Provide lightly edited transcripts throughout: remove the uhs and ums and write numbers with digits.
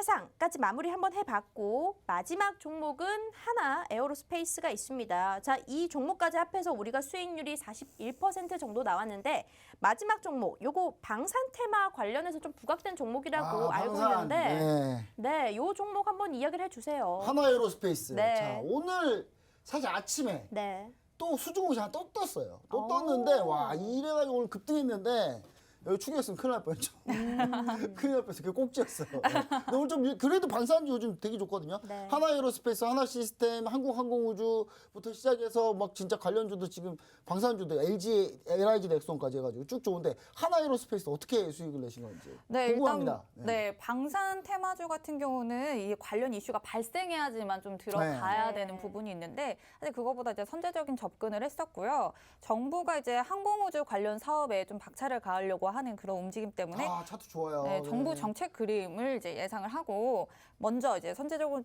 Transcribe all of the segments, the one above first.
해상까지 마무리 한번 해봤고 마지막 종목은 하나 에어로스페이스가 있습니다. 자, 이 종목까지 합해서 우리가 수익률이 41% 정도 나왔는데 마지막 종목, 요거 방산 테마 관련해서 좀 부각된 종목이라고 알고 있는데 네, 요 종목 한번 이야기를 해주세요. 하나에어로스페이스. 네. 자, 오늘 사실 아침에 네. 또 수중국이 하나 또 떴어요. 또 떴는데 와 이래가지고 오늘 급등했는데 여기 추격했으면 큰일 날 뻔했죠. 큰일 날 뻔했어요. 그게 꼭지였어요. 네. 근데 오늘 좀 그래도 방산주 요즘 되게 좋거든요. 네. 하나에어로스페이스, 하나시스템, 한국항공우주부터 시작해서 막 진짜 관련주도 지금 방산주도 LG, LIG 넥슨까지 해가지고 쭉 좋은데 하나에어로스페이스 어떻게 수익을 내신 건지 궁금합니다. 일단 네, 방산 테마주 같은 경우는 이 관련 이슈가 발생해야지만 좀 들어가야 되는 부분이 있는데 사실 그거보다 이제 선제적인 접근을 했었고요. 정부가 이제 항공우주 관련 사업에 좀 박차를 가하려고 하는 그런 움직임 때문에 차트 좋아요. 네, 정부 정책 그림을 이제 예상을 하고 먼저 이제 선제적으로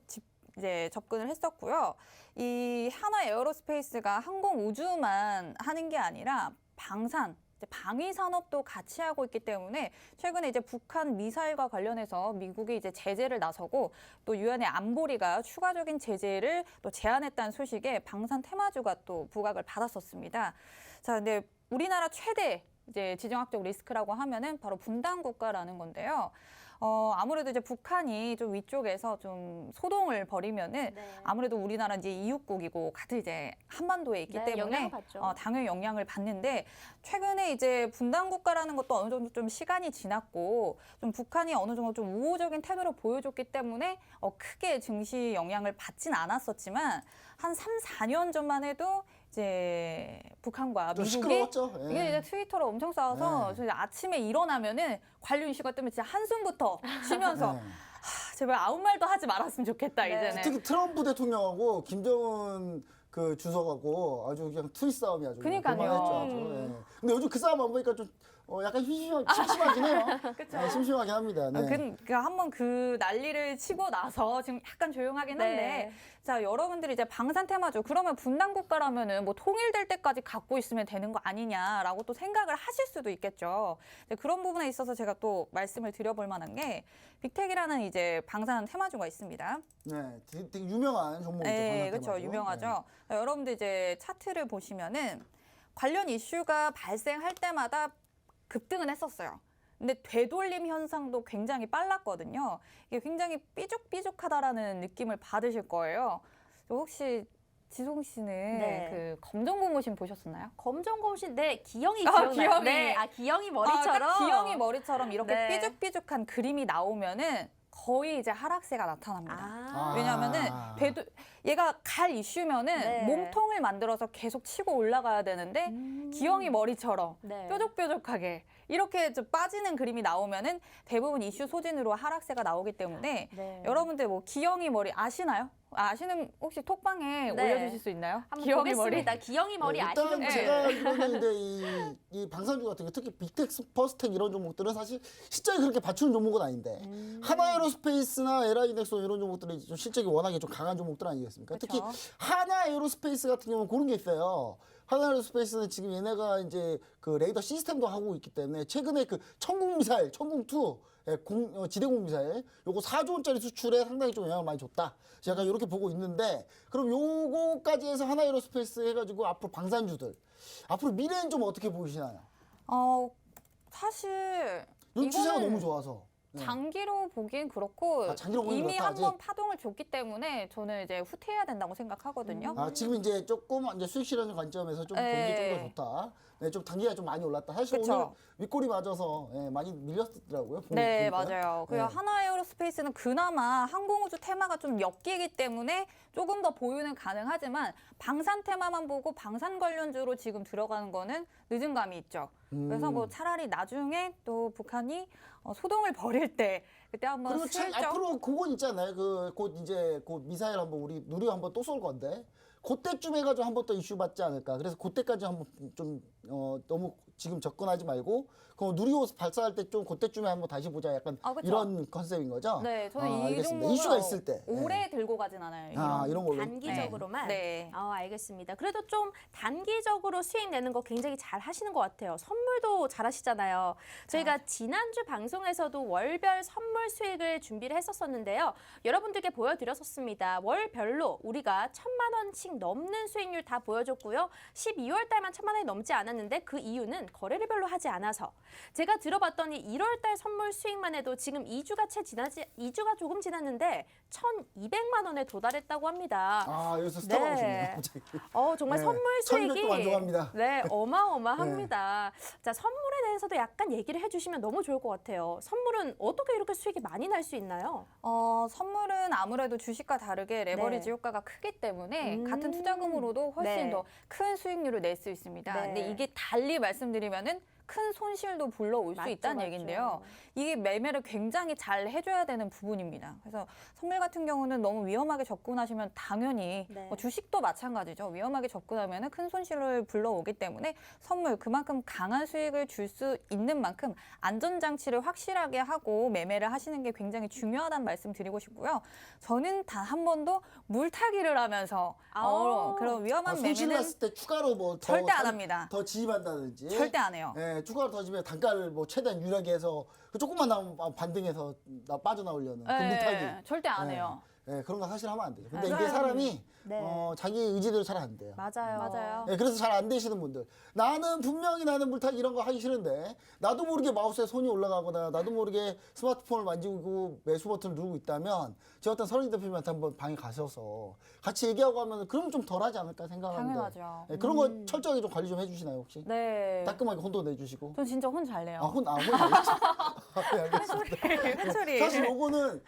이제 접근을 했었고요. 이 하나 에어로스페이스가 항공 우주만 하는 게 아니라 방산, 방위 산업도 같이 하고 있기 때문에 최근에 이제 북한 미사일과 관련해서 미국이 이제 제재를 나서고 또 유엔의 안보리가 추가적인 제재를 또 제안했다는 소식에 방산 테마주가 또 부각을 받았었습니다. 자, 근데 우리나라 최대 이제 지정학적 리스크라고 하면은 바로 분단 국가라는 건데요. 아무래도 이제 북한이 좀 위쪽에서 좀 소동을 벌이면은 아무래도 우리나라 이제 이웃국이고 같은 이제 한반도에 있기 때문에 당연히 영향을 받는데 최근에 이제 분단 국가라는 것도 어느 정도 좀 시간이 지났고 좀 북한이 어느 정도 좀 우호적인 태도를 보여줬기 때문에 크게 증시 영향을 받진 않았었지만 한 3, 4년 전만 해도 이제 북한과 미국이 이게 이제 트위터로 엄청 싸워서 아침에 일어나면은 관련 이슈가 뜨면 진짜 한숨부터 쉬면서 제발 아무 말도 하지 말았으면 좋겠다 이제는. 특히 트럼프 대통령하고 김정은 그 주석하고 아주 그냥 트윗 싸움이 아주 그러니까요. 근데 요즘 그 싸움 안 보니까 좀 약간 심심하긴 해요. 그쵸? 심심하긴 합니다. 네. 그러니까 한번 그 난리를 치고 나서 지금 약간 조용하긴 한데 자 여러분들이 이제 방산 테마죠. 그러면 분단 국가라면은 뭐 통일될 때까지 갖고 있으면 되는 거 아니냐라고 또 생각을 하실 수도 있겠죠. 그런 부분에 있어서 제가 또 말씀을 드려볼 만한 게 빅텍이라는 이제 방산 테마주가 있습니다. 네, 되게 유명한 종목이죠. 네, 그렇죠. 유명하죠. 여러분들 이제 차트를 보시면은 관련 이슈가 발생할 때마다 급등은 했었어요. 근데 되돌림 현상도 굉장히 빨랐거든요. 이게 굉장히 삐죽삐죽하다라는 느낌을 받으실 거예요. 혹시 지송 씨는 그 검정고무신 보셨었나요? 검정고무신, 네, 기영이 기억나요. 기영이. 네, 기영이 머리처럼. 기영이 머리처럼 이렇게 삐죽삐죽한 그림이 나오면은 거의 이제 하락세가 나타납니다. 왜냐하면은 얘가 갈 이슈면은 몸통을 만들어서 계속 치고 올라가야 되는데 기영이 머리처럼 뾰족뾰족하게 이렇게 좀 빠지는 그림이 나오면은 대부분 이슈 소진으로 하락세가 나오기 때문에 여러분들 뭐 기영이 머리 아시나요? 아시는 혹시 톡방에 올려주실 수 있나요? 기영이 머리. 기영이 머리 아시는 일단 제가 이번에 이 방산주 같은 게 특히 빅텍, 퍼스텍 이런 종목들은 사실 실적이 그렇게 받추는 종목은 아닌데 하나에어로스페이스나 LI넥슨 이런 종목들은 좀 실적이 워낙에 좀 강한 종목들 아니겠습니까? 그쵸? 특히 하나에어로스페이스 같은 경우는 그런 게 있어요. 하나에어로스페이스는 지금 얘네가 이제 그 레이더 시스템도 하고 있기 때문에 최근에 그 천궁미사일, 천궁2 지대공 미사일 요거 4조 원짜리 수출에 상당히 좀 영향을 많이 줬다. 제가 이렇게 보고 있는데 그럼 요거까지 해서 하나에어로스페이스 해가지고 앞으로 방산주들 앞으로 미래는 좀 어떻게 보이시나요? 사실 추세가 너무 좋아서 장기로 보기엔 그렇고 이미 한번 파동을 줬기 때문에 저는 이제 후퇴해야 된다고 생각하거든요. 지금 이제 조금 이제 수익 실현 관점에서 좀 보는 게 좀 더 좋다. 네, 좀 단기가 좀 많이 올랐다. 사실 오늘 윗골이 맞아서 많이 밀렸더라고요. 네, 맞아요. 그리고 하나에어로스페이스는 그나마 항공우주 테마가 좀 엮이기 때문에 조금 더 보유는 가능하지만 방산 테마만 보고 방산 관련주로 지금 들어가는 거는 늦은 감이 있죠. 그래서 뭐 차라리 나중에 또 북한이 소동을 벌일 때 그때 한번 그리고 앞으로 그건 있잖아요. 곧 미사일 한번 우리 누리호 한번 또 쏠 건데 그때쯤 해가지고 한번 더 이슈 받지 않을까. 그래서 그때까지 한번 좀 너무 지금 접근하지 말고 그 누리호 발사할 때 좀 그때쯤에 한번 다시 보자 약간 아, 그쵸. 이런 컨셉인 거죠? 네, 저는 이 알겠습니다. 종목은 이슈가 있을 때 오래 들고 가진 않아요. 이런 걸로 단기적으로만. 네. 알겠습니다. 그래도 좀 단기적으로 수익 내는 거 굉장히 잘 하시는 것 같아요. 선물도 잘 하시잖아요. 저희가 지난주 방송에서도 월별 선물 수익을 준비를 했었었는데요. 여러분들께 보여드렸었습니다. 월별로 우리가 1,000만 원씩 넘는 수익률 다 보여줬고요. 12월 달만 1,000만 원이 넘지 않았는데 그 이유는 거래를 별로 하지 않아서. 제가 들어봤더니 1월 달 선물 수익만 해도 지금 2주가 조금 지났는데 1,200만 원에 도달했다고 합니다. 여기서 스타가 네. 오시네요. 갑자기. 정말 네. 선물 1,200도 수익이 만족합니다. 네, 어마어마합니다. 자, 선물에 대해서도 약간 얘기를 해주시면 너무 좋을 것 같아요. 선물은 어떻게 이렇게 수익이 많이 날 수 있나요? 선물은 아무래도 주식과 다르게 레버리지 네. 효과가 크기 때문에 같은 투자금으로도 훨씬 네. 더 큰 수익률을 낼 수 있습니다. 네. 근데 이게 달리 말씀드리면은 큰 손실도 불러올 수 맞죠, 있다는 맞죠. 얘기인데요. 이게 매매를 굉장히 잘 해줘야 되는 부분입니다. 그래서 선물 같은 경우는 너무 위험하게 접근하시면 당연히 네. 주식도 마찬가지죠. 위험하게 접근하면 큰 손실을 불러오기 때문에 선물 그만큼 강한 수익을 줄 수 있는 만큼 안전장치를 확실하게 하고 매매를 하시는 게 굉장히 중요하다는 말씀 드리고 싶고요. 저는 단 한 번도 물타기를 하면서 그런 위험한 손실 매매는 났을 때 추가로 뭐 절대 안 합니다. 더 지입한다든지 절대 안 해요. 네, 추가로 더 지면 단가를 뭐 최대한 유리하게 해서 조금만 나오면 반등해서 빠져나오려는 그 물타기. 절대 안 네. 해요. 네, 그런 거 사실 하면 안 되죠. 근데 네. 이게 사람이 네. 자기 의지대로 잘 안 돼요. 맞아요. 맞아요. 네, 그래서 잘 안 되시는 분들. 분명히 나는 물타기 이런 거 하기 싫은데 나도 모르게 마우스에 손이 올라가거나 나도 모르게 스마트폰을 만지고 매수 버튼을 누르고 있다면 제 어떤 서른이 대표님한테 한번 방에 가셔서 같이 얘기하고 하면 그러면 좀 덜하지 않을까 생각하는데. 당연하죠. 네, 그런 거 철저하게 좀 관리 좀 해주시나요 혹시? 네. 따끔하게 혼도 내주시고. 전 진짜 혼 잘 내요. 혼 알겠죠. 네, 알겠습니다. 회초리. 사실 요거는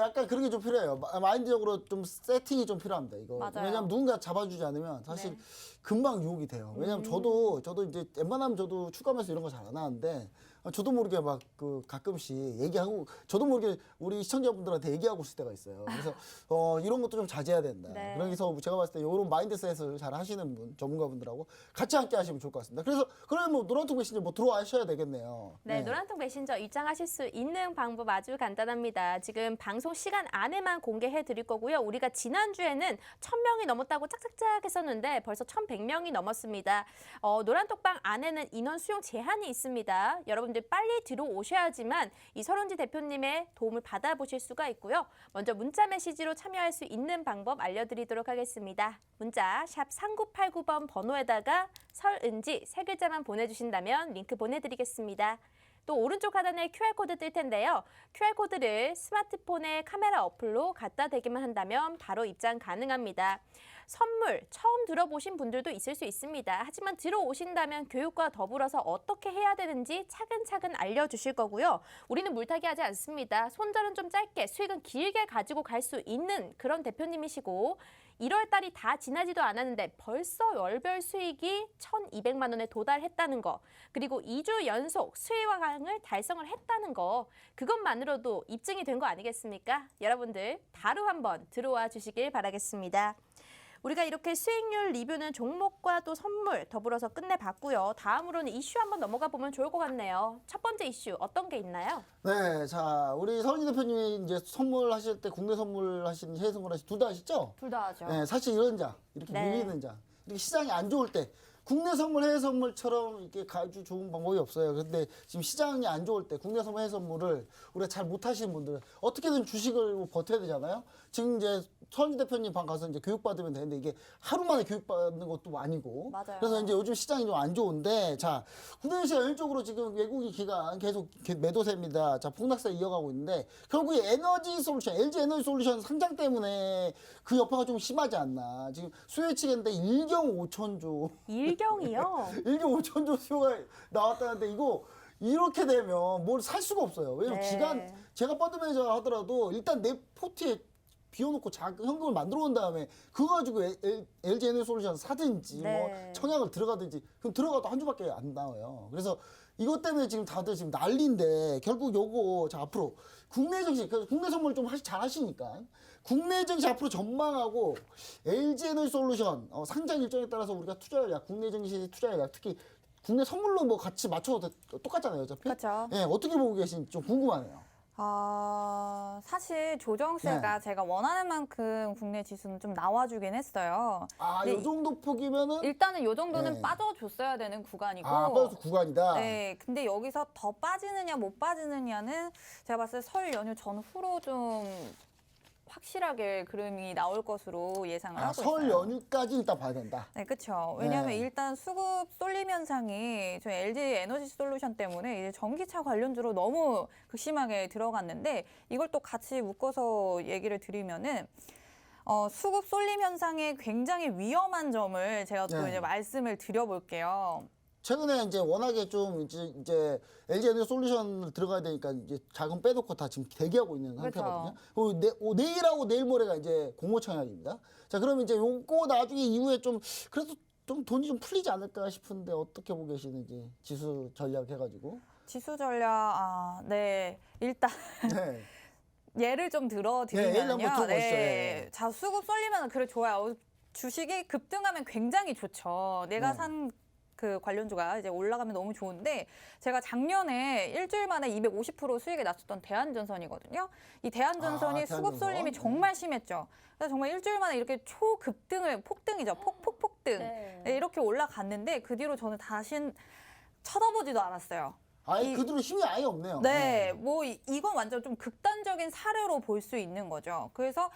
약간 그런 게 좀 필요해요. 마인드적으로 좀 세팅이 좀 필요합니다. 이거. 맞아요. 왜냐면 누군가 잡아주지 않으면 사실 네. 금방 유혹이 돼요. 왜냐면 저도 이제 웬만하면 저도 추가하면서 이런 거 잘 안 하는데 저도 모르게 막 그 가끔씩 얘기하고 저도 모르게 우리 시청자분들한테 얘기하고 있을 때가 있어요. 그래서 이런 것도 좀 자제해야 된다. 네. 그래서 제가 봤을 때 이런 마인드셋을 잘 하시는 분, 전문가분들하고 같이 함께 하시면 좋을 것 같습니다. 그래서 그러면 뭐 노란통 메신저 뭐 들어와셔야 되겠네요. 네, 노란통 메신저 입장하실 수 있는 방법 아주 간단합니다. 지금 방송 시간 안에만 공개해 드릴 거고요. 우리가 지난주에는 1,000명이 넘었다고 짝짝짝 했었는데 벌써 1,100명이 넘었습니다. 노란톡방 안에는 인원 수용 제한이 있습니다. 여러분들 빨리 들어오셔야지만 이 설원지 대표님의 도움을 받아보실 수가 있고요. 먼저 문자 메시지로 참여할 수 있는 방법 알려드리도록 하겠습니다. 문자 샵 3989번 번호에다가 설은지 세 글자만 보내주신다면 링크 보내드리겠습니다. 또 오른쪽 하단에 QR코드 뜰 텐데요. QR코드를 스마트폰의 카메라 어플로 갖다 대기만 한다면 바로 입장 가능합니다. 선물 처음 들어보신 분들도 있을 수 있습니다. 하지만 들어오신다면 교육과 더불어서 어떻게 해야 되는지 차근차근 알려주실 거고요. 우리는 물타기 하지 않습니다. 손절은 좀 짧게, 수익은 길게 가지고 갈 수 있는 그런 대표님이시고 1월 달이 다 지나지도 않았는데 벌써 월별 수익이 1,200만 원에 도달했다는 거, 그리고 2주 연속 수익왕을 달성을 했다는 거, 그것만으로도 입증이 된 거 아니겠습니까? 여러분들 바로 한번 들어와 주시길 바라겠습니다. 우리가 이렇게 수익률 리뷰는 종목과 또 선물 더불어서 끝내봤고요. 다음으로는 이슈 한번 넘어가 보면 좋을 것 같네요. 첫 번째 이슈 어떤 게 있나요? 네, 자 우리 서은지 대표님이 이제 선물하실 때 국내 선물하시는 해외 선물하시 둘 다 하시죠? 둘 다 하죠. 네, 사실 이런 장 이렇게 네. 밀리는 장 이렇게 시장이 안 좋을 때 국내 선물, 해외 선물처럼 이렇게 아주 좋은 방법이 없어요. 그런데 지금 시장이 안 좋을 때 국내 선물, 해외 선물을 우리가 잘 못하시는 분들은 어떻게든 주식을 버텨야 되잖아요. 지금 이제 서은지 대표님 방 가서 이제 교육받으면 되는데 이게 하루 만에 교육받는 것도 아니고. 맞아요. 그래서 이제 요즘 시장이 좀 안 좋은데 자, 국내 시장 연속으로 지금 외국인 기관 계속 매도세입니다. 자, 폭락세 이어가고 있는데 결국에 에너지 솔루션, LG 에너지 솔루션 상장 때문에 그 여파가 좀 심하지 않나. 지금 수요 예측인데 1경 5천조. 일경이요. 1경 5천조 수요가 나왔다는데 이거 이렇게 되면 뭘 살 수가 없어요. 왜냐면 네. 기간 제가 펀드 매니저 하더라도 일단 내 포트에 비워놓고 현금을 만들어 온 다음에 그거 가지고 LG 에너지 솔루션 사든지 네. 뭐 청약을 들어가든지 그럼 들어가도 한 주밖에 안 나와요. 그래서 이것 때문에 지금 다들 지금 난리인데 결국 요거 자 앞으로 국내 증시 국내 선물 좀 잘 하시니까 국내 증시 앞으로 전망하고 LG 에너지 솔루션 상장 일정에 따라서 우리가 투자 전략 국내 증시 투자 전략 특히 국내 선물로 뭐 같이 맞춰도 똑같잖아요, 어차피. 그렇죠. 예, 어떻게 보고 계신지 좀 궁금하네요. 사실 조정세가 제가 원하는 만큼 국내 지수는 좀 나와주긴 했어요. 아, 네, 요 정도 폭이면은 일단은 요 정도는 네. 빠져줬어야 되는 구간이고. 빠져서 구간이다. 네, 근데 여기서 더 빠지느냐 못 빠지느냐는 제가 봤을 때 설 연휴 전후로 좀 확실하게 그림이 나올 것으로 예상을 하고 있어요. 설 연휴까지 일단 봐야 된다. 네, 그렇죠. 왜냐하면 네. 일단 수급 쏠림 현상이 저희 LG 에너지 솔루션 때문에 이제 전기차 관련주로 너무 극심하게 들어갔는데 이걸 또 같이 묶어서 얘기를 드리면은 수급 쏠림 현상의 굉장히 위험한 점을 제가 또 네. 이제 말씀을 드려볼게요. 최근에 이제 워낙에 좀 이제 LG 에너지 솔루션을 들어가야 되니까 이제 자금 빼놓고 다 지금 대기하고 있는 그렇죠. 상태거든요. 그리고 내일하고 내일 모레가 이제 공모청약입니다. 자, 그러면 이제 요거 나중에 이후에 좀 그래도 좀 돈이 좀 풀리지 않을까 싶은데 어떻게 보고 계시는지 지수 전략 해가지고. 지수 전략, 네. 일단 네. 예를 좀 예를 한번 들어드리면요. 들어보시죠. 네. 예. 자, 수급 쏠리면 그래 좋아요. 주식이 급등하면 굉장히 좋죠. 내가 네. 산 그 관련주가 이제 올라가면 너무 좋은데 제가 작년에 일주일 만에 250% 수익이 났었던 대한전선이거든요. 이 대한전선이 수급 대한전선. 쏠림이 정말 심했죠. 그래서 정말 일주일 만에 이렇게 초급등을 폭등이죠. 폭등. 네. 네, 이렇게 올라갔는데 그 뒤로 저는 다신 쳐다보지도 않았어요. 아예 그 뒤로 힘이 아예 없네요. 네, 뭐 이건 완전 좀 극단적인 사례로 볼 수 있는 거죠. 그래서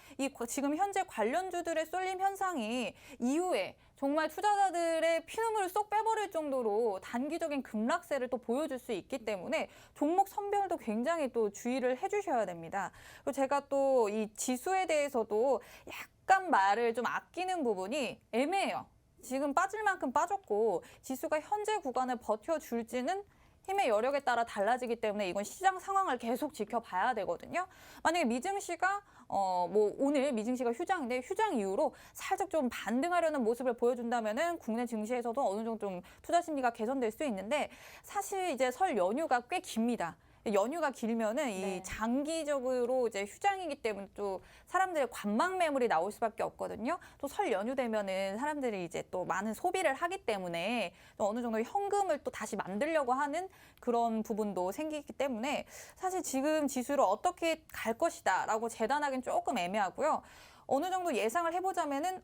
지금 현재 관련주들의 쏠림 현상이 이후에 정말 투자자들의 피눈물을 쏙 빼버릴 정도로 단기적인 급락세를 또 보여줄 수 있기 때문에 종목 선별도 굉장히 또 주의를 해주셔야 됩니다. 그리고 제가 또 이 지수에 대해서도 약간 말을 좀 아끼는 부분이 애매해요. 지금 빠질 만큼 빠졌고 지수가 현재 구간을 버텨줄지는 힘의 여력에 따라 달라지기 때문에 이건 시장 상황을 계속 지켜봐야 되거든요. 만약에 미증시가 뭐 오늘 미증시가 휴장인데 휴장 이후로 살짝 좀 반등하려는 모습을 보여준다면은 국내 증시에서도 어느 정도 좀 투자 심리가 개선될 수 있는데 사실 이제 설 연휴가 꽤 깁니다. 연휴가 길면은 이 네. 장기적으로 이제 휴장이기 때문에 또 사람들의 관망 매물이 나올 수밖에 없거든요. 또 설 연휴 되면은 사람들이 이제 또 많은 소비를 하기 때문에 또 어느 정도 현금을 또 다시 만들려고 하는 그런 부분도 생기기 때문에 사실 지금 지수를 어떻게 갈 것이다라고 재단하기는 조금 애매하고요. 어느 정도 예상을 해보자면은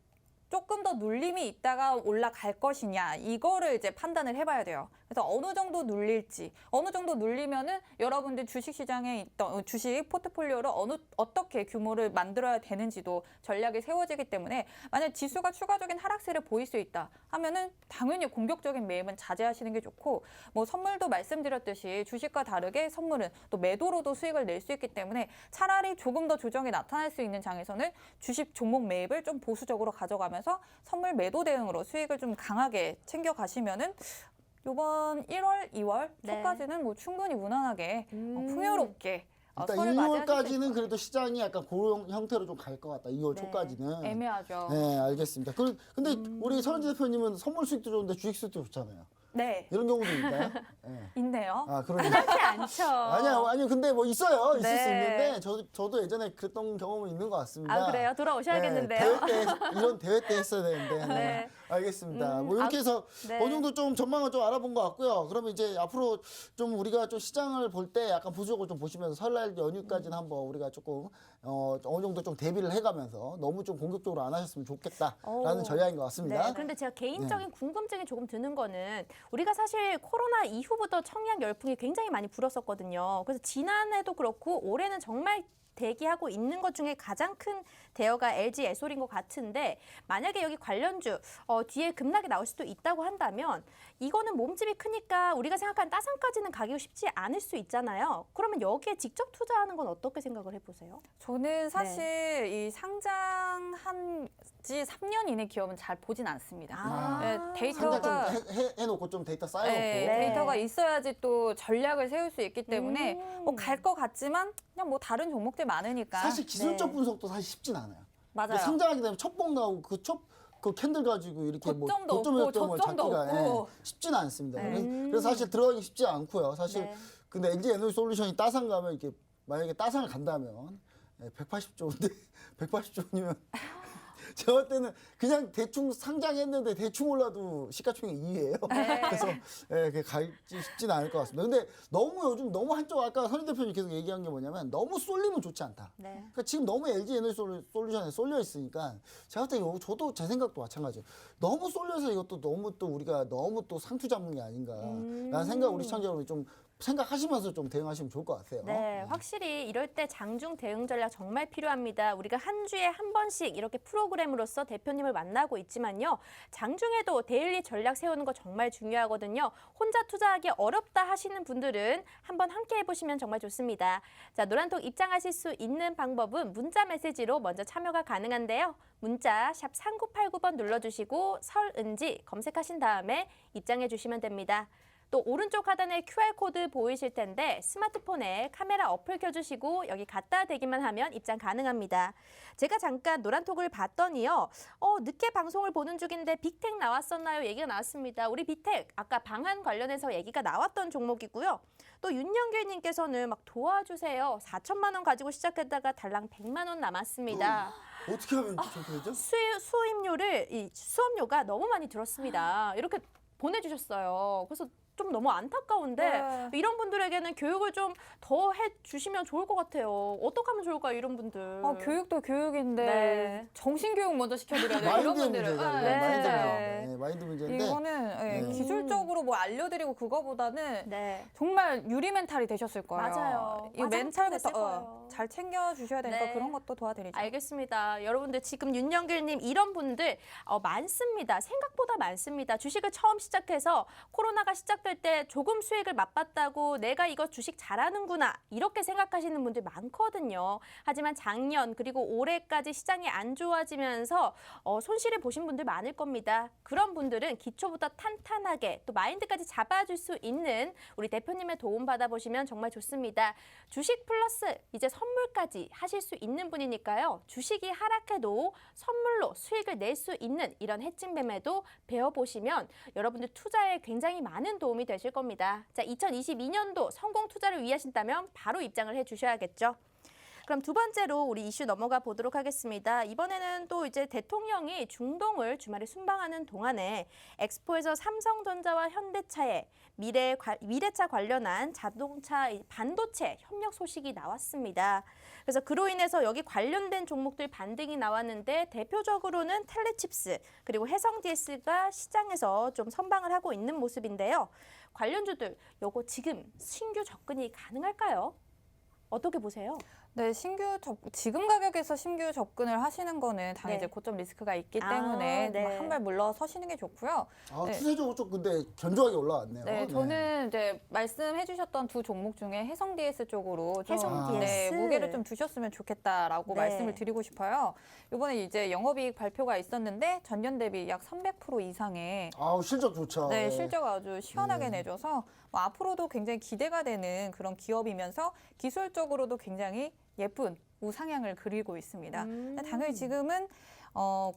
조금 더 눌림이 있다가 올라갈 것이냐 이거를 이제 판단을 해봐야 돼요. 그래서 어느 정도 눌릴지 어느 정도 눌리면은 여러분들 주식시장에 있던 주식 포트폴리오를 어떻게 규모를 만들어야 되는지도 전략이 세워지기 때문에 만약 지수가 추가적인 하락세를 보일 수 있다 하면은 당연히 공격적인 매입은 자제하시는 게 좋고 뭐 선물도 말씀드렸듯이 주식과 다르게 선물은 또 매도로도 수익을 낼 수 있기 때문에 차라리 조금 더 조정이 나타날 수 있는 장에서는 주식 종목 매입을 좀 보수적으로 가져가면서 선물 매도 대응으로 수익을 좀 강하게 챙겨가시면은 이번 1월, 2월 네. 초까지는 뭐 충분히 무난하게 풍요롭게 일단 설을 맞이하실 수 1월까지는 있을 그래도 시장이 약간 그런 형태로 좀 갈 것 같다. 2월 네. 초까지는. 애매하죠. 네, 알겠습니다. 근데 우리 서른지 대표님은 선물 수익도 좋은데 주식 수익도 좋잖아요. 네, 이런 경우도 있나요? 네. 있네요. 그러니까. 흔하지 않죠. 아니요. 근데 뭐 있어요. 있을 수 네. 있는데 저도 예전에 그랬던 경험은 있는 것 같습니다. 아, 그래요? 돌아오셔야겠는데요. 네, 이런 대회 때 했어야 되는데. 네. 알겠습니다. 뭐 이렇게 해서 네. 어느 정도 좀 전망을 좀 알아본 것 같고요. 그러면 이제 앞으로 좀 우리가 좀 시장을 볼 때 약간 부수적으로 좀 보시면서 설날 연휴까지는 한번 우리가 조금 어느 정도 좀 대비를 해가면서 너무 좀 공격적으로 안 하셨으면 좋겠다라는 오. 전략인 것 같습니다. 네, 그런데 제가 개인적인 궁금증이 조금 드는 거는 우리가 사실 코로나 이후부터 청약 열풍이 굉장히 많이 불었었거든요. 그래서 지난해도 그렇고 올해는 정말 대기하고 있는 것 중에 가장 큰 대여가 LG 에솔인 것 같은데 만약에 여기 관련주 뒤에 급락이 나올 수도 있다고 한다면 이거는 몸집이 크니까 우리가 생각하는 따상까지는 가기가 쉽지 않을 수 있잖아요. 그러면 여기에 직접 투자하는 건 어떻게 생각을 해보세요? 저는 사실 이 상장한 지 3년 이내 기업은 잘 보진 않습니다. 네, 상장 데이터가 좀 해놓고 좀 데이터 쌓여놓고. 네, 네. 데이터가 있어야지 또 전략을 세울 수 있기 때문에 뭐 갈 것 같지만 그냥 뭐 다른 종목들 많으니까 사실 기술적 네. 분석도 사실 쉽진 않아요. 맞아요. 상장하게 되면 첫봉 나오고 그 캔들 가지고 이렇게 뭐 고점도 고점 없고 요점을 저점도 잡기가 없고. 쉽지는 않습니다. 네. 그래서 사실 들어가기 쉽지 않고요. 사실 네. 근데 LG 에너지 솔루션이 따상 가면 이렇게 만약에 따상을 간다면 180조인데 180조면 제가 볼 때는 그냥 대충 상장했는데 대충 올라도 시가총액 2위예요. 네. 그래서 예, 그게 갈지 쉽지는 않을 것 같습니다. 근데 너무 요즘 너무 한쪽 아까 선희 대표님 계속 얘기한 게 뭐냐면 너무 쏠리면 좋지 않다. 네. 그러니까 지금 너무 LG 에너지 솔루션에 쏠려 있으니까 제가 볼 때 저도 제 생각도 마찬가지예요. 너무 쏠려서 이것도 너무 또 우리가 너무 또 상투 잡는 게 아닌가라는 생각 우리 시청자 여러분이 좀 생각하시면서 좀 대응하시면 좋을 것 같아요. 네, 확실히 이럴 때 장중 대응 전략 정말 필요합니다. 우리가 한 주에 한 번씩 이렇게 프로그램으로서 대표님을 만나고 있지만요. 장중에도 데일리 전략 세우는 거 정말 중요하거든요. 혼자 투자하기 어렵다 하시는 분들은 한번 함께 해보시면 정말 좋습니다. 자, 노란톡 입장하실 수 있는 방법은 문자 메시지로 먼저 참여가 가능한데요. 문자 샵 3989번 눌러주시고 설은지 검색하신 다음에 입장해 주시면 됩니다. 또 오른쪽 하단에 QR코드 보이실 텐데 스마트폰에 카메라 어플 켜주시고 여기 갖다 대기만 하면 입장 가능합니다. 제가 잠깐 노란톡을 봤더니요. 늦게 방송을 보는 중인데 빅텍 나왔었나요? 얘기가 나왔습니다. 우리 빅텍 아까 방한 관련해서 얘기가 나왔던 종목이고요. 또 윤영길님께서는 막 도와주세요. 4천만 원 가지고 시작했다가 달랑 100만 원 남았습니다. 어떻게 하면 저렇게 되죠? 수업료가 너무 많이 들었습니다. 이렇게 보내주셨어요. 그래서 좀 너무 안타까운데 네. 이런 분들에게는 교육을 좀 더 해주시면 좋을 것 같아요. 어떻게 하면 좋을까요, 이런 분들? 교육도 교육인데 네. 정신교육 먼저 시켜드려야 돼요. 이런 마인드 분들은. 문제가 네. 마인드 문제. 네, 마인드 문제인데 이거는 네. 기술적으로 뭐 알려드리고 그거보다는 네. 정말 유리 멘탈이 되셨을 거예요. 맞아요. 이 맞아, 멘탈부터 됐을 거예요. 잘 챙겨주셔야 되니까 네. 그런 것도 도와드리죠. 알겠습니다. 여러분들 지금 윤영길님 이런 분들 많습니다. 생각보다 많습니다. 주식을 처음 시작해서 코로나가 시작될 때 조금 수익을 맛봤다고 내가 이거 주식 잘하는구나 이렇게 생각하시는 분들 많거든요. 하지만 작년 그리고 올해까지 시장이 안 좋아지면서 손실을 보신 분들 많을 겁니다. 그런 분들은 기초부터 탄탄하게 또 마인드까지 잡아줄 수 있는 우리 대표님의 도움 받아보시면 정말 좋습니다. 주식 플러스 이제 선물까지 하실 수 있는 분이니까요. 주식이 하락해도 선물로 수익을 낼 수 있는 이런 해칭뱀에도 배워보시면 여러분들 투자에 굉장히 많은 도움이 되실 겁니다. 자, 2022년도 성공 투자를 위하신다면 바로 입장을 해주셔야겠죠. 그럼 두 번째로 우리 이슈 넘어가 보도록 하겠습니다. 이번에는 또 이제 대통령이 중동을 주말에 순방하는 동안에 엑스포에서 삼성전자와 현대차의 미래차 관련한 자동차 반도체 협력 소식이 나왔습니다. 그래서 그로 인해서 여기 관련된 종목들 반등이 나왔는데 대표적으로는 텔레칩스 그리고 해성DS가 시장에서 좀 선방을 하고 있는 모습인데요. 관련주들 요거 지금 신규 접근이 가능할까요? 어떻게 보세요? 네, 지금 가격에서 신규 접근을 하시는 거는 당연히 네. 이제 고점 리스크가 있기 아, 때문에 네. 한 발 물러서시는 게 좋고요. 아, 네. 추세적으로 좀 근데 견조하게 올라왔네요. 네, 저는 이제 말씀해주셨던 두 종목 중에 해성 DS 쪽으로 좀 해성 네, DS. 무게를 좀 두셨으면 좋겠다라고 네. 말씀을 드리고 싶어요. 이번에 이제 영업이익 발표가 있었는데 전년 대비 약 300% 이상의 아우 실적 좋죠. 네, 실적 아주 시원하게 네. 내줘서 뭐 앞으로도 굉장히 기대가 되는 그런 기업이면서 기술적으로도 굉장히 예쁜 우상향을 그리고 있습니다. 근데 당연히 지금은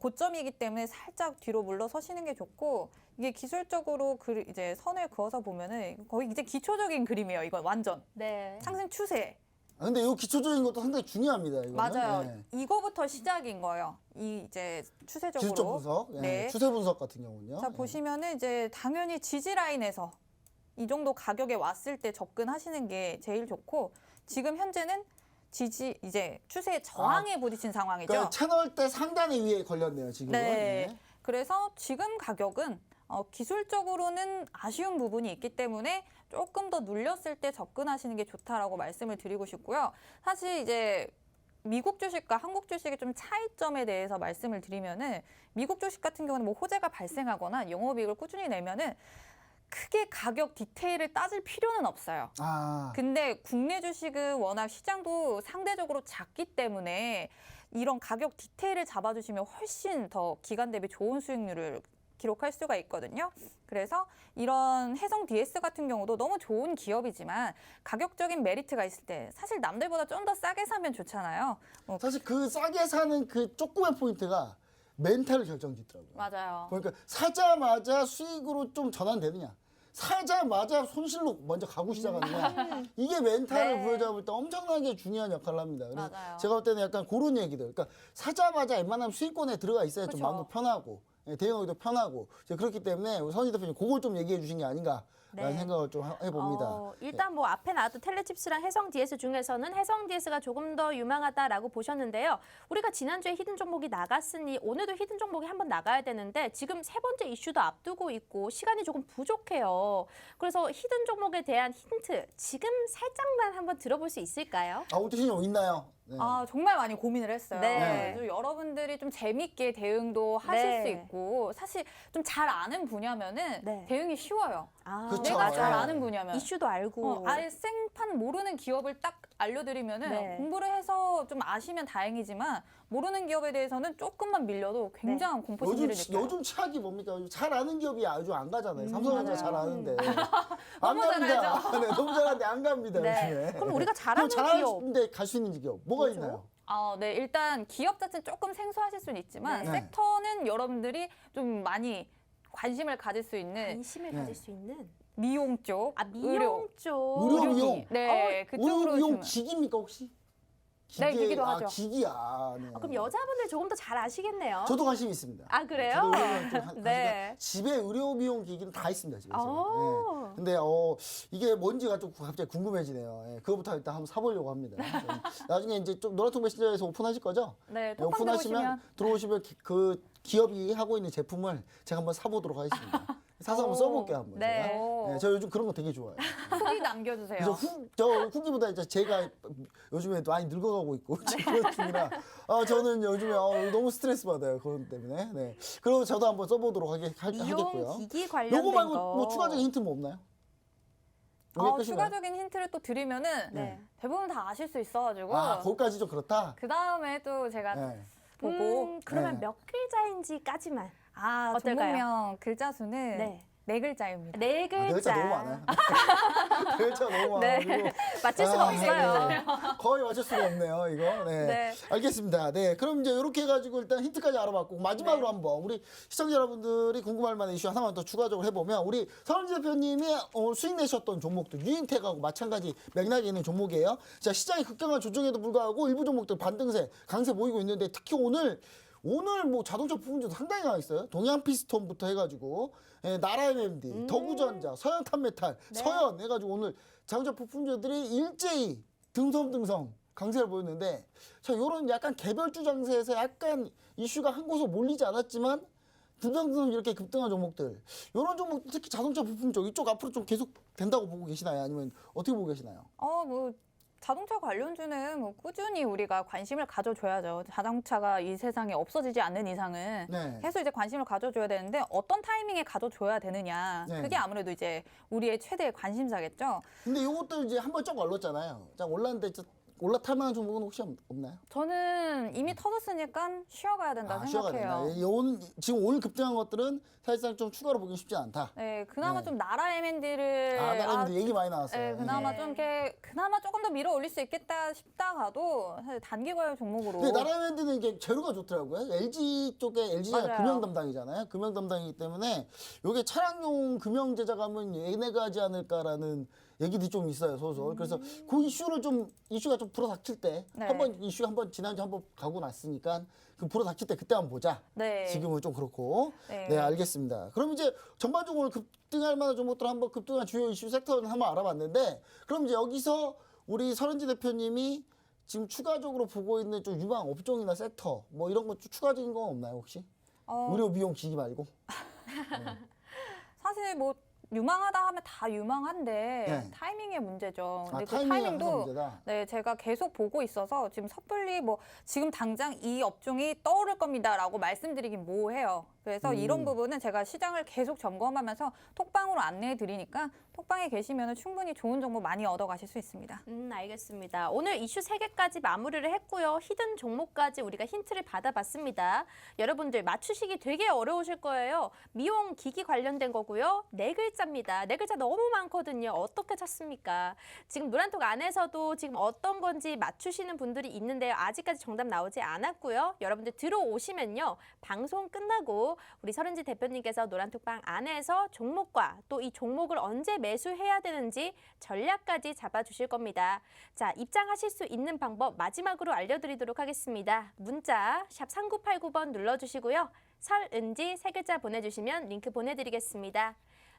고점이기 때문에 살짝 뒤로 물러서시는 게 좋고 이게 기술적으로 이제 선을 그어서 보면은 거의 이제 기초적인 그림이에요. 이건 완전 네. 상승 추세. 아, 근데 이 기초적인 것도 상당히 중요합니다. 이거는. 맞아요. 네. 이거부터 시작인 거예요. 이 이제 추세적으로. 기술적 분석, 예, 네. 추세 분석 같은 경우는요. 자, 예. 보시면은 이제 당연히 지지 라인에서 이 정도 가격에 왔을 때 접근하시는 게 제일 좋고 지금 현재는 이제 추세 저항에 부딪힌 상황이죠. 그러니까 채널대 상단에 위에 걸렸네요, 지금은. 네. 예. 그래서 지금 가격은 기술적으로는 아쉬운 부분이 있기 때문에 조금 더 눌렸을 때 접근하시는 게 좋다라고 말씀을 드리고 싶고요. 사실 이제 미국 주식과 한국 주식의 좀 차이점에 대해서 말씀을 드리면은 미국 주식 같은 경우는 뭐 호재가 발생하거나 영업이익을 꾸준히 내면은 크게 가격 디테일을 따질 필요는 없어요. 아, 근데 국내 주식은 워낙 시장도 상대적으로 작기 때문에 이런 가격 디테일을 잡아주시면 훨씬 더 기간 대비 좋은 수익률을 기록할 수가 있거든요. 그래서 이런 해성 DS 같은 경우도 너무 좋은 기업이지만 가격적인 메리트가 있을 때 사실 남들보다 좀 더 싸게 사면 좋잖아요. 사실 그 싸게 사는 그 조금의 포인트가 멘탈을 결정짓더라고요. 맞아요. 그러니까 사자마자 수익으로 좀 전환되느냐, 사자마자 손실로 먼저 가고 시작하느냐. 이게 멘탈을 네. 부여잡을 때 엄청나게 중요한 역할을 합니다. 그래서 맞아요. 제가 볼 때는 약간 그런 얘기들. 그러니까 사자마자 웬만하면 수익권에 들어가 있어야 좀 그쵸. 마음도 편하고 대응하기도 편하고 그렇기 때문에 우리 선희 대표님 그걸 좀 얘기해 주신 게 아닌가라는 네. 생각을 좀 해봅니다. 일단 뭐 앞에 나왔던 텔레칩스랑 해성 DS 중에서는 해성 DS가 조금 더 유망하다라고 보셨는데요. 우리가 지난주에 히든 종목이 나갔으니 오늘도 히든 종목이 한번 나가야 되는데 지금 세 번째 이슈도 앞두고 있고 시간이 조금 부족해요. 그래서 히든 종목에 대한 힌트 지금 살짝만 한번 들어볼 수 있을까요? 오태신이 있나요? 네. 아, 정말 많이 고민을 했어요. 네. 그래서 여러분들이 좀 재밌게 대응도 하실 네. 수 있고 사실 좀 잘 아는 분야면은 네. 대응이 쉬워요. 그쵸. 내가 잘 네. 아는 분야면. 이슈도 알고 아예 생판 모르는 기업을 딱 알려드리면은 네. 공부를 해서 좀 아시면 다행이지만 모르는 기업에 대해서는 조금만 밀려도 굉장한 공포 심리를 느껴요. 요즘 최악이 뭡니까? 요즘 잘 아는 기업이 아주 안 가잖아요. 삼성전자 맞아요. 잘 아는데 안 너무 갑니다. 잘하죠. 네, 너무 잘하는데 안 갑니다. 네. 요즘에. 그럼 우리가 잘하는 기업 잘하는데 갈 수 있는 기업 뭐가 뭐죠? 있나요? 네, 일단 기업 자체는 조금 생소하실 수는 있지만 네. 섹터는 여러분들이 좀 많이 관심을 가질 수 있는 관심을 네. 가질 수 있는 미용 쪽, 미용 의료, 쪽 의료 의료기. 미용. 네, 그쪽으로 의료 미용 좀- 기기입니까 혹시? 네, 기기도 하죠. 기기야. 네. 그럼 여자분들 조금 더 잘 아시겠네요. 저도 관심 있습니다. 아 그래요? 저도 의료 미용 좀 네. 집에 의료 미용 기기는 다 있습니다. 집에. 오. 근데 이게 뭔지가 좀 갑자기 궁금해지네요. 예, 그거부터 일단 한번 사보려고 합니다. 나중에 이제 좀 노란통 메신저에서 오픈하실 거죠? 네, 예, 톡방 오픈하시면 들어오시면 그 기업이 하고 있는 제품을 제가 한번 사보도록 하겠습니다. 사서 한번 오. 써볼게요 한번. 네. 제가. 오. 저 요즘 그런 거 되게 좋아해요. 후기 남겨주세요. 그래서 저 후기보다 이제 제가 요즘에 많이 늙어가고 있고 지금 그런 중이라 저는 요즘에 너무 스트레스 받아요 그런 때문에. 네. 그럼 저도 한번 써보도록 하겠고요. 미용 기기 관련된 요거 말고 거. 뭐 추가적인 힌트 뭐 없나요? 요게 끝인가요? 추가적인 힌트를 또 드리면은 네. 대부분 다 아실 수 있어가지고 거기까지 좀 그렇다. 그 다음에 또 제가 네. 보고 그러면 네. 몇 글자인지까지만 어떨까요? 어떨까요? 종목명 글자 수는 네. 네 글자입니다. 네 네 글자 글자. 너무 많아요. 네 글자 너무 네. 많아가지고 맞출 수가 없어요. 네. 거의 맞출 수가 없네요, 이거. 네. 네. 알겠습니다. 네. 그럼 이제 이렇게 해가지고 일단 힌트까지 알아봤고 마지막으로 네. 한번 우리 시청자 여러분들이 궁금할 만한 이슈 하나만 더 추가적으로 해보면 우리 서른지 대표님이 수익 내셨던 종목들 유인텍하고 마찬가지 맥락이 있는 종목이에요. 자, 시장이 급격한 조정에도 불구하고 일부 종목들 반등세, 강세 보이고 있는데 특히 오늘 뭐 자동차 부품주도 상당히 강했어요. 동양 피스톤부터 해가지고 나라 MMD, 더구전자, 서현탄메탈, 네. 서현 해가지고 오늘 자동차 부품주들이 일제히 등섬 강세를 보였는데 자 이런 약간 개별주 장세에서 약간 이슈가 한 곳으로 몰리지 않았지만 등섬 이렇게 급등한 종목들 이런 종목 특히 자동차 부품 쪽 이쪽 앞으로 좀 계속 된다고 보고 계시나요? 아니면 어떻게 보고 계시나요? 뭐 자동차 관련주는 뭐 꾸준히 우리가 관심을 가져줘야죠. 자동차가 이 세상에 없어지지 않는 이상은 네. 계속 이제 관심을 가져줘야 되는데 어떤 타이밍에 가져줘야 되느냐. 네. 그게 아무래도 이제 우리의 최대의 관심사겠죠. 근데 이것도 이제 한번 쭉 올랐잖아요. 자 올랐는데 올라탈 만한 종목은 혹시 없나요? 저는 이미 터졌으니까 쉬어가야 된다 쉬어가야 생각해요. 된다. 지금 오늘 급등한 것들은 사실상 좀 추가로 보기 쉽지 않다. 네, 그나마 네. 좀 나라 M&D를 나라님도 얘기 많이 나왔어요. 네, 그나마 네. 좀 이렇게 그나마 조금 더 밀어 올릴 수 있겠다 싶다가도 사실 단기 과열 종목으로. 근데 나라랜드는 이게 재료가 좋더라고요. LG 쪽에 LG가 맞아요. 금융 담당이잖아요. 금융 담당이기 때문에 이게 차량용 금융 제작하면 얘네가 하지 않을까라는 얘기도 좀 있어요, 소설. 그래서 그 이슈가 좀 불어닥칠 때 네. 한번 지난주 한번 가고 났으니까 그 불어닥칠 때 그때 한번 보자. 네. 지금은 좀 그렇고. 네. 네, 알겠습니다. 그럼 이제 전반적으로 급등할 만한 종목들 한번 급등한 주요 이슈 섹터를 한번 알아봤는데 그럼 이제 여기서 우리 서른지 대표님이 지금 추가적으로 보고 있는 좀 유망 업종이나 섹터 뭐 이런 거 추가적인 건 없나요 혹시? 의료 미용 기기 말고? 사실 뭐 유망하다 하면 다 유망한데 네. 타이밍의 문제죠. 근데 그 타이밍이 항상 타이밍도 문제다. 네, 제가 계속 보고 있어서 지금 섣불리 뭐 지금 당장 이 업종이 떠오를 겁니다라고 말씀드리긴 뭐해요. 그래서 이런 부분은 제가 시장을 계속 점검하면서 톡방으로 안내해 드리니까 톡방에 계시면 충분히 좋은 정보 많이 얻어가실 수 있습니다. 알겠습니다. 오늘 이슈 3개까지 마무리를 했고요. 히든 종목까지 우리가 힌트를 받아봤습니다. 여러분들 맞추시기 되게 어려우실 거예요. 미용 기기 관련된 거고요. 네 글자 글자입니다. 네 글자 너무 많거든요. 어떻게 찾습니까? 지금 노란톡 안에서도 지금 어떤 건지 맞추시는 분들이 있는데요. 아직까지 정답 나오지 않았고요. 여러분들 들어오시면요. 방송 끝나고 우리 서른지 대표님께서 노란톡방 안에서 종목과 또 이 종목을 언제 매수해야 되는지 전략까지 잡아주실 겁니다. 자, 입장하실 수 있는 방법 마지막으로 알려드리도록 하겠습니다. 문자 샵 3989번 눌러주시고요. 설은지 세 글자 보내주시면 링크 보내드리겠습니다.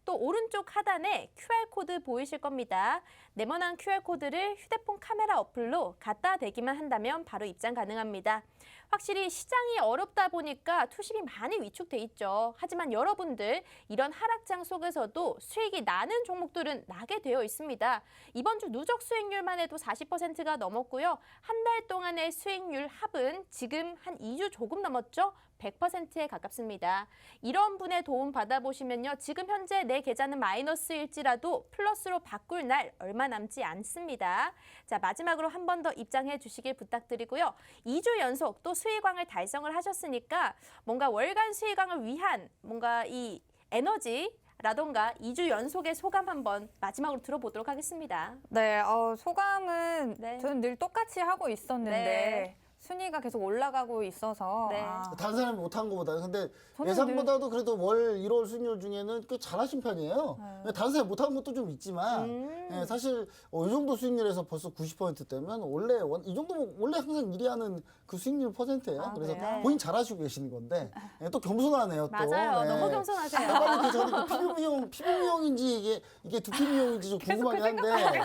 또 오른쪽 하단에 QR코드 보이실 겁니다. 네모난 QR코드를 휴대폰 카메라 어플로 갖다 대기만 한다면 바로 입장 가능합니다. 확실히 시장이 어렵다 보니까 투심이 많이 위축돼 있죠. 하지만 여러분들 이런 하락장 속에서도 수익이 나는 종목들은 나게 되어 있습니다. 이번 주 누적 수익률만 해도 40%가 넘었고요. 한 달 동안의 수익률 합은 지금 한 2주 조금 넘었죠. 100%에 가깝습니다. 이런 분의 도움 받아보시면요. 지금 현재 내 계좌는 마이너스일지라도 플러스로 바꿀 날 얼마 남지 않습니다. 자, 마지막으로 한 번 더 입장해 주시길 부탁드리고요. 2주 연속 또 수익왕을 달성을 하셨으니까 뭔가 월간 수익왕을 위한 뭔가 이 에너지 라던가 2주 연속의 소감 한번 마지막으로 들어보도록 하겠습니다. 네, 소감은 네. 저는 늘 똑같이 하고 있었는데 네. 순위가 계속 올라가고 있어서 네. 다른 사람이 못한 것보다. 근데 저는 예상보다도 그래도 월 1월 수익률 중에는 꽤 잘하신 편이에요. 네. 다른 사람이 못한 것도 좀 있지만 예, 사실 이 정도 수익률에서 벌써 90%대면 원래 이 정도면 원래 항상 1위 하는 그 수익률 퍼센트예요. 아, 그래서 그래요? 본인 잘하시고 계시는 건데 예, 또 겸손하네요. 또. 맞아요. 예. 너무 겸손하세요. 약간 그 저는 그 피부 미용인지 이게 두피 미용인지 좀 궁금하긴 한데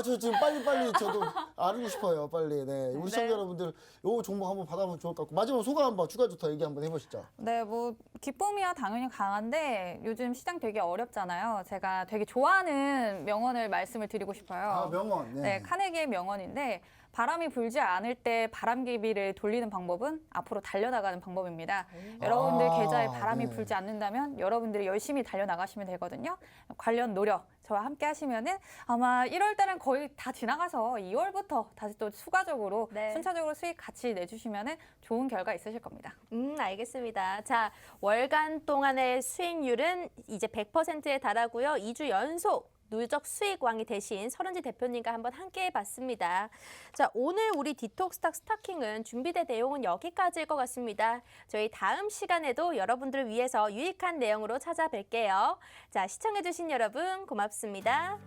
저 지금 빨리 저도 알고 싶어요. 빨리. 네. 우리 시청자 여러분들 요 종목 한번 받아보면 좋을 것 같고 마지막 소감 한번 추가적으로 더 얘기 한번 해보시죠. 네, 뭐 기쁨이야 당연히 강한데 요즘 시장 되게 어렵잖아요. 제가 되게 좋아하는 명언을 말씀을 드리고 싶어요. 명언. 네, 카네기의 명언인데 바람이 불지 않을 때 바람개비를 돌리는 방법은 앞으로 달려나가는 방법입니다. 여러분들 계좌에 바람이 네. 불지 않는다면 여러분들이 열심히 달려나가시면 되거든요. 관련 노력 저와 함께 하시면은 아마 1월 달은 거의 다 지나가서 2월부터 다시 또 추가적으로 네. 순차적으로 수익 같이 내주시면은 좋은 결과 있으실 겁니다. 알겠습니다. 자, 월간 동안의 수익률은 이제 100%에 달하고요. 2주 연속 누적 수익왕이 되신 서른지 대표님과 한번 함께 해봤습니다. 자, 오늘 우리 디톡스탁 스타킹은 준비된 내용은 여기까지일 것 같습니다. 저희 다음 시간에도 여러분들을 위해서 유익한 내용으로 찾아뵐게요. 자, 시청해주신 여러분 고맙습니다.